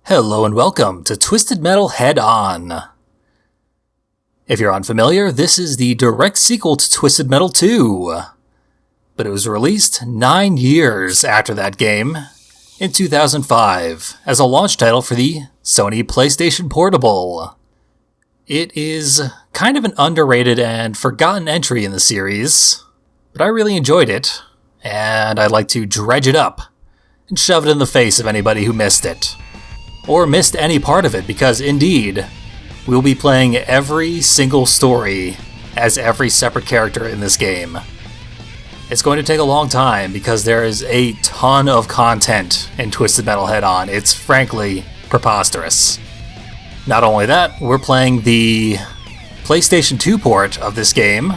Hello and welcome to Twisted Metal Head On. If you're unfamiliar, this is the direct sequel to Twisted Metal 2, but it was released 9 years after that game, in 2005, as a launch title for the Sony PlayStation Portable. It is kind of an underrated and forgotten entry in the series, but I really enjoyed it, and I'd like to dredge it up and shove it in the face of anybody who missed it. Or missed any part of it, because indeed, we'll be playing every single story as every separate character in this game. It's going to take a long time because there is a ton of content in Twisted Metal Head On. It's frankly preposterous. Not only that, we're playing the PlayStation 2 port of this game,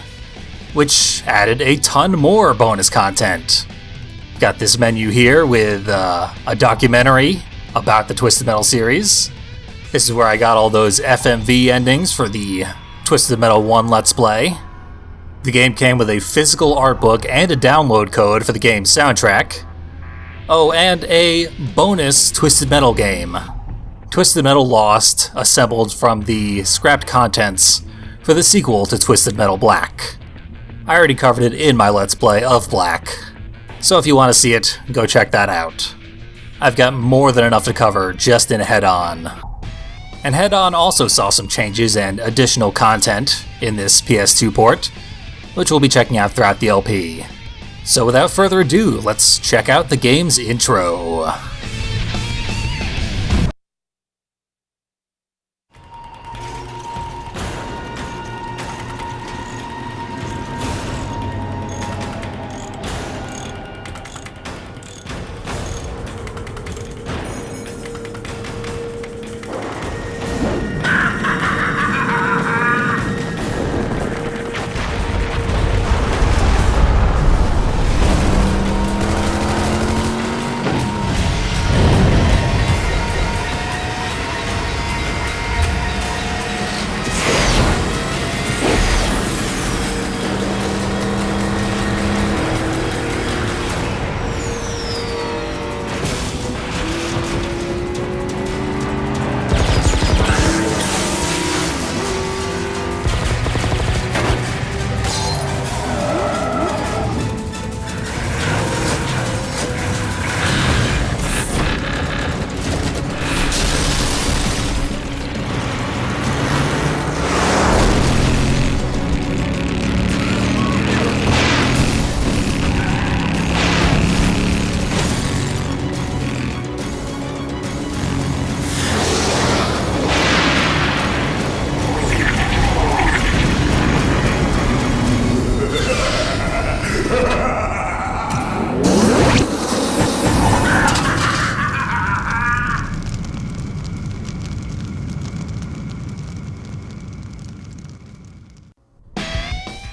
which added a ton more bonus content. Got this menu here with a documentary about the Twisted Metal series. This is where I got all those FMV endings for the Twisted Metal 1 Let's Play. The game came with a physical art book and a download code for the game's soundtrack. Oh, and a bonus Twisted Metal game. Twisted Metal Lost, assembled from the scrapped contents for the sequel to Twisted Metal Black. I already covered it in my Let's Play of Black, so if you want to see it, go check that out. I've got more than enough to cover just in Head On. And Head On also saw some changes and additional content in this PS2 port, which we'll be checking out throughout the LP. So without further ado, let's check out the game's intro.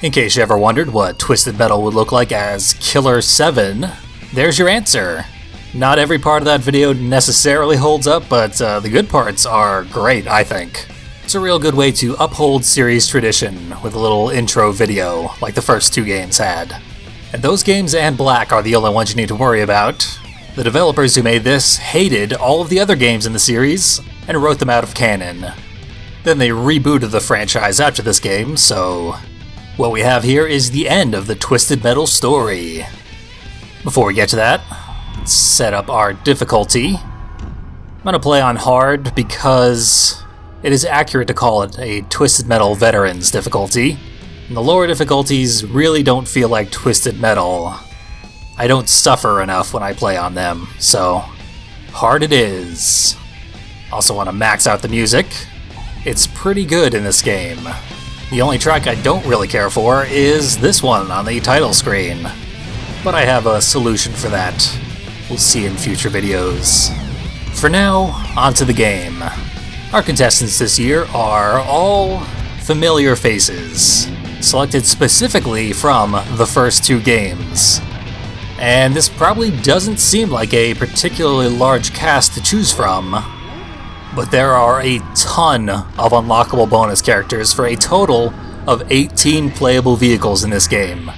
In case you ever wondered what Twisted Metal would look like as Killer 7, there's your answer. Not every part of that video necessarily holds up, but the good parts are great, I think. It's a real good way to uphold series tradition with a little intro video, like the first two games had. And those games and Black are the only ones you need to worry about. The developers who made this hated all of the other games in the series, and wrote them out of canon. Then they rebooted the franchise after this game, so what we have here is the end of the Twisted Metal story. Before we get to that, let's set up our difficulty. I'm going to play on hard because it is accurate to call it a Twisted Metal Veterans difficulty. And the lower difficulties really don't feel like Twisted Metal. I don't suffer enough when I play on them, so hard it is. Also want to max out the music. It's pretty good in this game. The only track I don't really care for is this one on the title screen, but I have a solution for that. We'll see in future videos. For now, onto the game. Our contestants this year are all familiar faces, selected specifically from the first two games. And this probably doesn't seem like a particularly large cast to choose from, but there are a ton of unlockable bonus characters for a total of 18 playable vehicles in this game.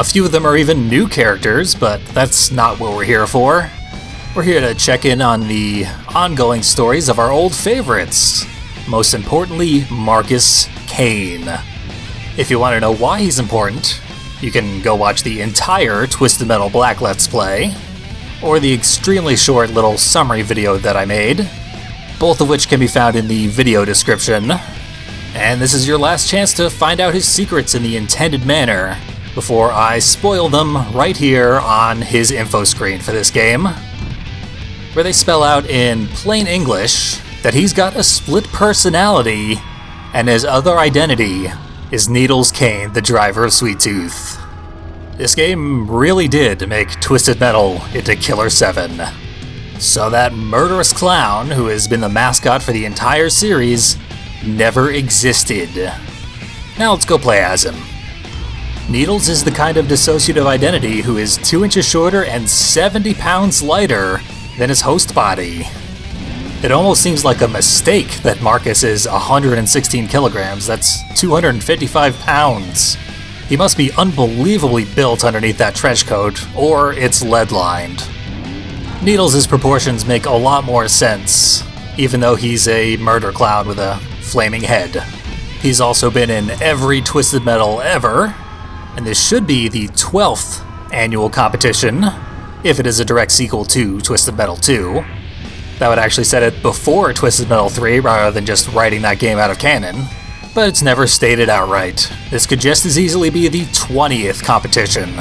A few of them are even new characters, but that's not what we're here for. We're here to check in on the ongoing stories of our old favorites. Most importantly, Marcus Kane. If you want to know why he's important, you can go watch the entire Twisted Metal Black Let's Play, or the extremely short little summary video that I made, both of which can be found in the video description. And this is your last chance to find out his secrets in the intended manner, before I spoil them right here on his info screen for this game, where they spell out in plain English that he's got a split personality, and his other identity is Needles Kane, the driver of Sweet Tooth. This game really did make Twisted Metal into Killer 7. So that murderous clown, who has been the mascot for the entire series, never existed. Now let's go play as him. Needles is the kind of dissociative identity who is 2 inches shorter and 70 pounds lighter than his host body. It almost seems like a mistake that Marcus is 116 kilograms, that's 255 pounds. He must be unbelievably built underneath that trench coat, or it's lead-lined. Needles' proportions make a lot more sense, even though he's a murder clown with a flaming head. He's also been in every Twisted Metal ever, and this should be the 12th annual competition, if it is a direct sequel to Twisted Metal 2. That would actually set it before Twisted Metal 3 rather than just writing that game out of canon, but it's never stated outright. This could just as easily be the 20th competition.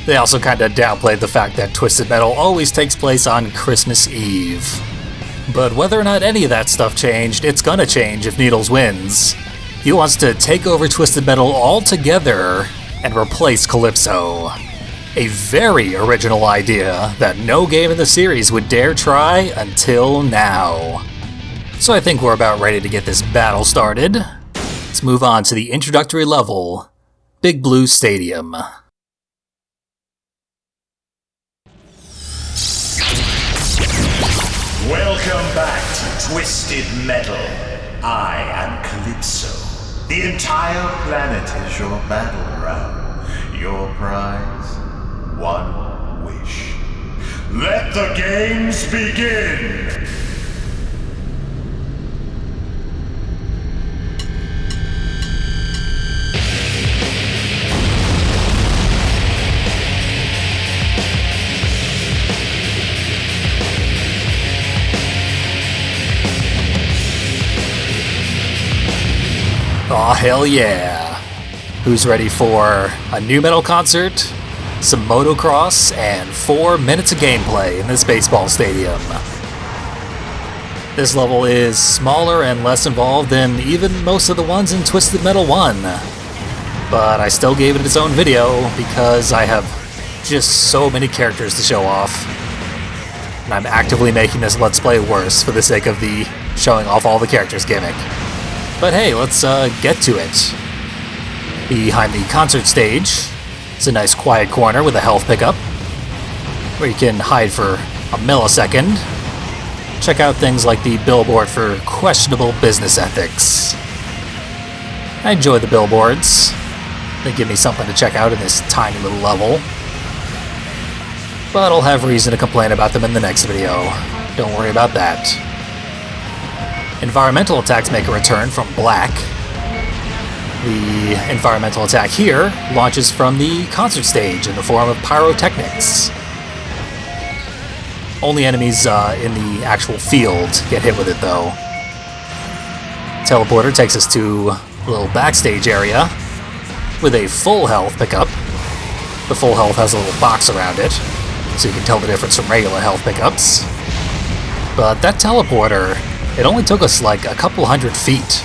They also kinda downplayed the fact that Twisted Metal always takes place on Christmas Eve. But whether or not any of that stuff changed, it's gonna change if Needles wins. He wants to take over Twisted Metal altogether and replace Calypso. A very original idea that no game in the series would dare try until now. So I think we're about ready to get this battle started. Let's move on to the introductory level, Big Blue Stadium. Welcome back to Twisted Metal. I am Calypso. The entire planet is your battleground. Your prize, one wish. Let the games begin! Aw, hell yeah. Who's ready for a new metal concert, some motocross, and 4 minutes of gameplay in this baseball stadium? This level is smaller and less involved than even most of the ones in Twisted Metal 1, but I still gave it its own video because I have just so many characters to show off, and I'm actively making this Let's Play worse for the sake of the showing off all the characters gimmick. But hey, let's get to it. Behind the concert stage, it's a nice quiet corner with a health pickup, where you can hide for a millisecond. Check out things like the billboard for questionable business ethics. I enjoy the billboards. They give me something to check out in this tiny little level. But I'll have reason to complain about them in the next video. Don't worry about that. Environmental attacks make a return from Black. The environmental attack here launches from the concert stage in the form of pyrotechnics. Only enemies in the actual field get hit with it though. Teleporter takes us to a little backstage area with a full health pickup. The full health has a little box around it, so you can tell the difference from regular health pickups. But that teleporter, it only took us like a couple hundred feet.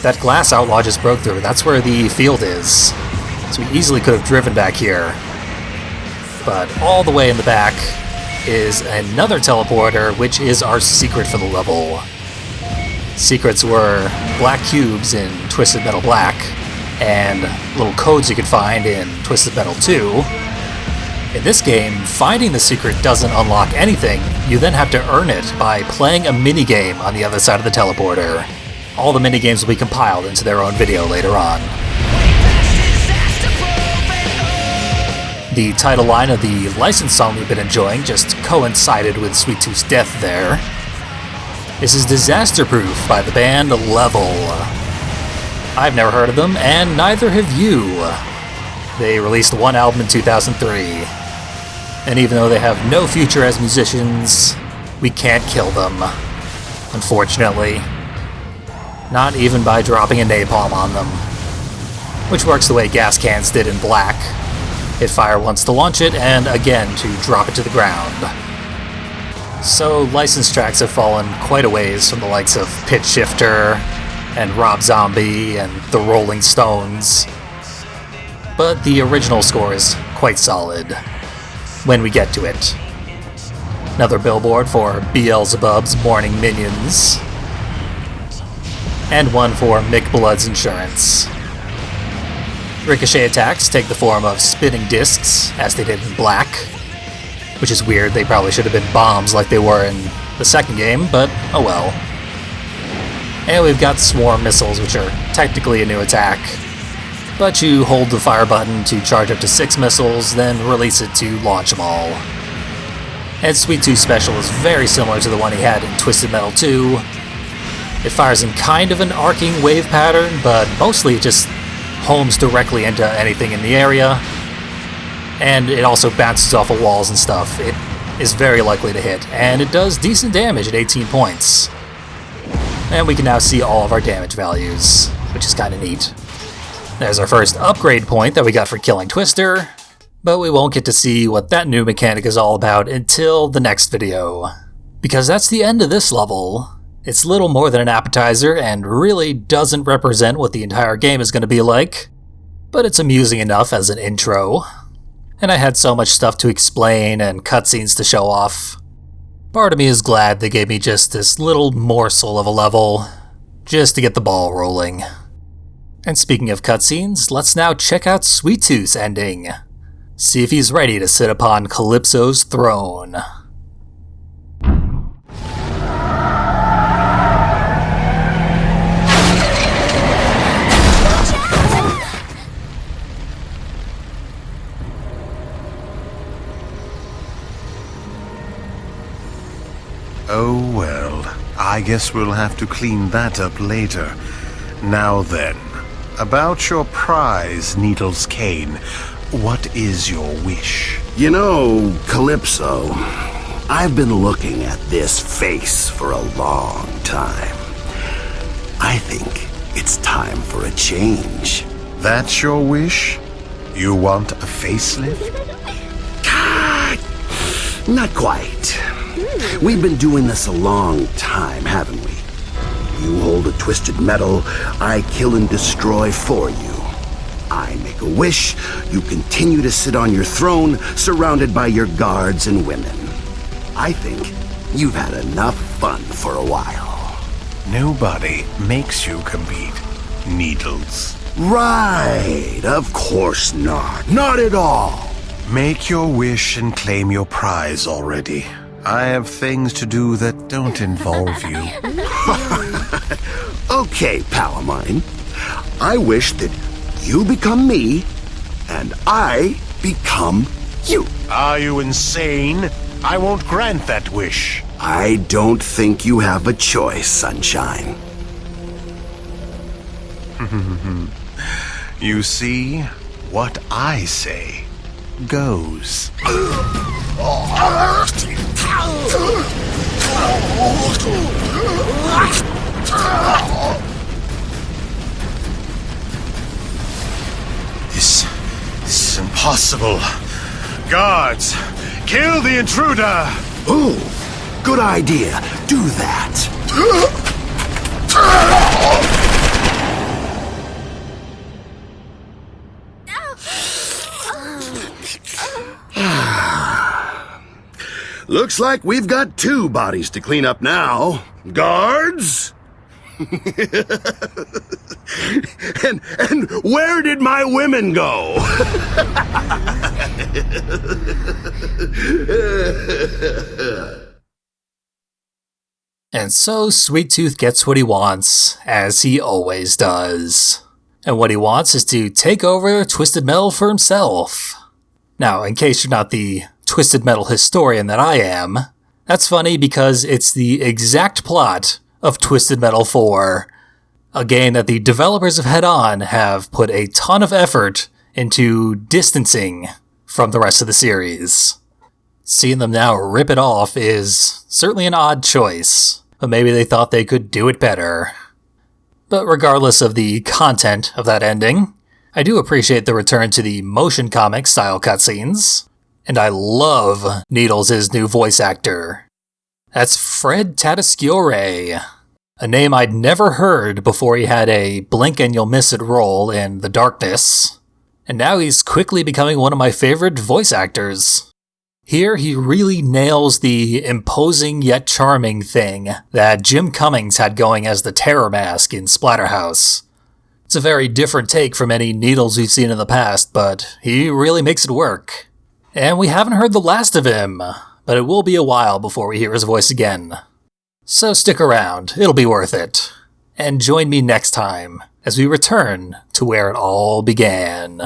That glass outlaw just broke through. That's where the field is. So we easily could have driven back here. But all the way in the back is another teleporter, which is our secret for the level. Secrets were black cubes in Twisted Metal Black, and little codes you could find in Twisted Metal 2. In this game, finding the secret doesn't unlock anything. You then have to earn it by playing a minigame on the other side of the teleporter. All the minigames will be compiled into their own video later on. The title line of the licensed song we've been enjoying just coincided with Sweet Tooth's death there. This is Disaster Proof by the band Level. I've never heard of them, and neither have you. They released one album in 2003. And even though they have no future as musicians, we can't kill them. Unfortunately. Not even by dropping a napalm on them. Which works the way gas cans did in Black. Hit fire once to launch it, and again to drop it to the ground. So licensed tracks have fallen quite a ways from the likes of Pitch Shifter, and Rob Zombie, and the Rolling Stones. But the original score is quite solid. When we get to it. Another billboard for Beelzebub's Morning Minions. And one for Mick Blood's Insurance. Ricochet attacks take the form of spinning discs, as they did in Black. Which is weird, they probably should have been bombs like they were in the second game, but oh well. And we've got Swarm Missiles, which are technically a new attack. But you hold the fire button to charge up to 6 missiles, then release it to launch them all. And Sweet Tooth Special is very similar to the one he had in Twisted Metal 2. It fires in kind of an arcing wave pattern, but mostly it just homes directly into anything in the area. And it also bounces off of walls and stuff. It is very likely to hit, and it does decent damage at 18 points. And we can now see all of our damage values, which is kind of neat. There's our first upgrade point that we got for killing Twister, but we won't get to see what that new mechanic is all about until the next video. Because that's the end of this level. It's little more than an appetizer and really doesn't represent what the entire game is going to be like, but it's amusing enough as an intro. And I had so much stuff to explain and cutscenes to show off. Part of me is glad they gave me just this little morsel of a level, just to get the ball rolling. And speaking of cutscenes, let's now check out Sweet Tooth's ending. See if he's ready to sit upon Calypso's throne. Oh well, I guess we'll have to clean that up later. Now then, about your prize, Needles Cane. What is your wish? You know, Calypso, I've been looking at this face for a long time. I think it's time for a change. That's your wish? You want a facelift? Not quite. We've been doing this a long time, haven't we? You hold a twisted metal, I kill and destroy for you. I make a wish, you continue to sit on your throne, surrounded by your guards and women. I think you've had enough fun for a while. Nobody makes you compete, Needles. Right, of course not. Not at all. Make your wish and claim your prize already. I have things to do that don't involve you. Okay, pal of mine. I wish that you become me, and I become you. Are you insane? I won't grant that wish. I don't think you have a choice, Sunshine. You see, what I say goes. This is impossible. Guards, kill the intruder! Ooh, good idea. Do that. Looks like we've got 2 bodies to clean up now. Guards? and where did my women go? And so Sweet Tooth gets what he wants, as he always does. And what he wants is to take over Twisted Metal for himself. Now, in case you're not the Twisted Metal historian that I am, that's funny because it's the exact plot of Twisted Metal 4, a game that the developers of Head On have put a ton of effort into distancing from the rest of the series. Seeing them now rip it off is certainly an odd choice, but maybe they thought they could do it better. But regardless of the content of that ending, I do appreciate the return to the motion comic style cutscenes, and I love Needles' new voice actor. That's Fred Tatasciore, a name I'd never heard before he had a blink and you'll miss it role in The Darkness, and now he's quickly becoming one of my favorite voice actors. Here, he really nails the imposing yet charming thing that Jim Cummings had going as the Terror Mask in Splatterhouse. It's a very different take from any Needles we've seen in the past, but he really makes it work. And we haven't heard the last of him, but it will be a while before we hear his voice again. So stick around, it'll be worth it. And join me next time as we return to where it all began.